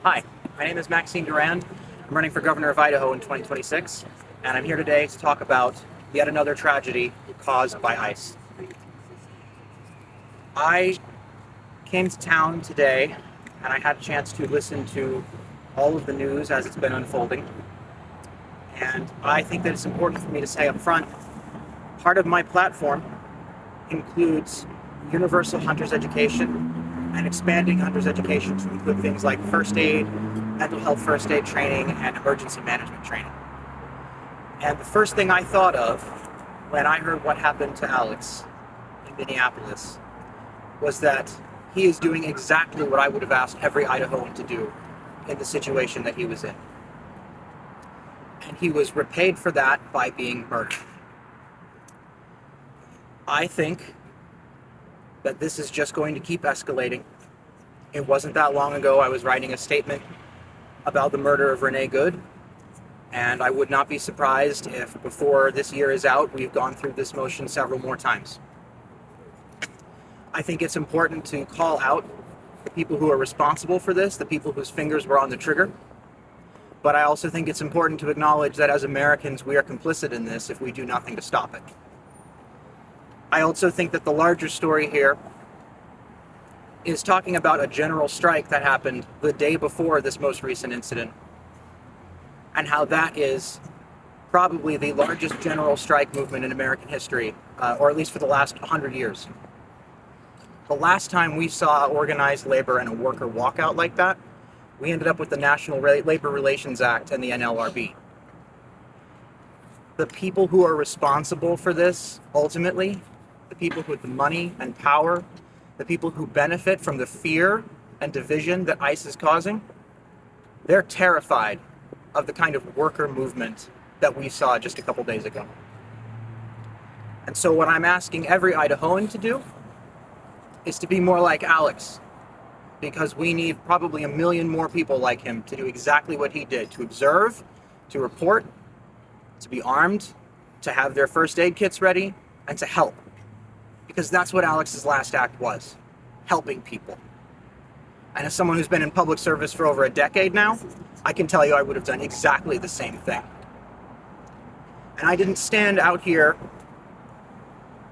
Hi, my name is Maxine Durand. I'm running for governor of Idaho in 2026, and I'm here today to talk about yet another tragedy caused by ice. I came to town today, and I had a chance to listen to all of the news as it's been unfolding, and I think that it's important for me to say up front, part of my platform includes universal hunter's education and expanding hunter's education to include things like first aid, mental health first aid training, and emergency management training. And the first thing I thought of when I heard what happened to Alex in Minneapolis was that he is doing exactly what I would have asked every Idahoan to do in the situation that he was in. And he was repaid for that by being murdered. I think that this is just going to keep escalating. It wasn't that long ago I was writing a statement about the murder of Renee Good, and I would not be surprised if before this year is out, we've gone through this motion several more times. I think it's important to call out the people who are responsible for this, the people whose fingers were on the trigger, but I also think it's important to acknowledge that as Americans, we are complicit in this if we do nothing to stop it. I also think that the larger story here is talking about a general strike that happened the day before this most recent incident, and how that is probably the largest general strike movement in American history, or at least for the last 100 years. The last time we saw organized labor and a worker walkout like that, we ended up with the National Labor Relations Act and the NLRB. The people who are responsible for this, ultimately, the people with the money and power, the people who benefit from the fear and division that ICE is causing, they're terrified of the kind of worker movement that we saw just a couple days ago. And so what I'm asking every Idahoan to do is to be more like Alex, because we need probably 1 million more people like him to do exactly what he did, to observe, to report, to be armed, to have their first aid kits ready, and to help. Because that's what Alex's last act was, helping people. And as someone who's been in public service for over a decade now, I can tell you I would have done exactly the same thing. And I didn't stand out here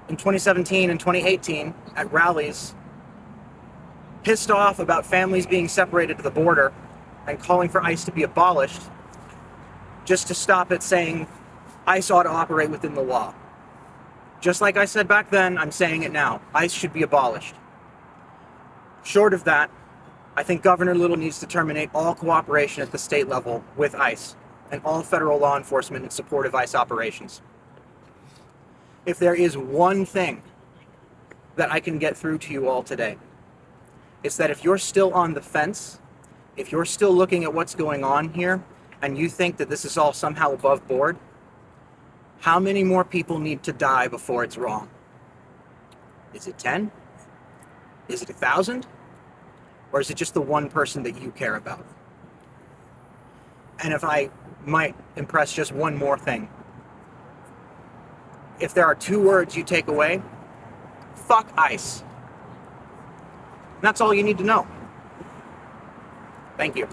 in 2017 and 2018 at rallies pissed off about families being separated to the border and calling for ICE to be abolished just to stop it saying ICE ought to operate within the law. Just like I said back then, I'm saying it now. ICE should be abolished. Short of that, I think Governor Little needs to terminate all cooperation at the state level with ICE and all federal law enforcement in support of ICE operations. If there is one thing that I can get through to you all today, it's that if you're still on the fence, if you're still looking at what's going on here, and you think that this is all somehow above board, how many more people need to die before it's wrong? Is it 10? Is it 1,000? Or is it just the one person that you care about? And if I might impress just one more thing. If there are 2 words you take away, fuck ICE. That's all you need to know. Thank you.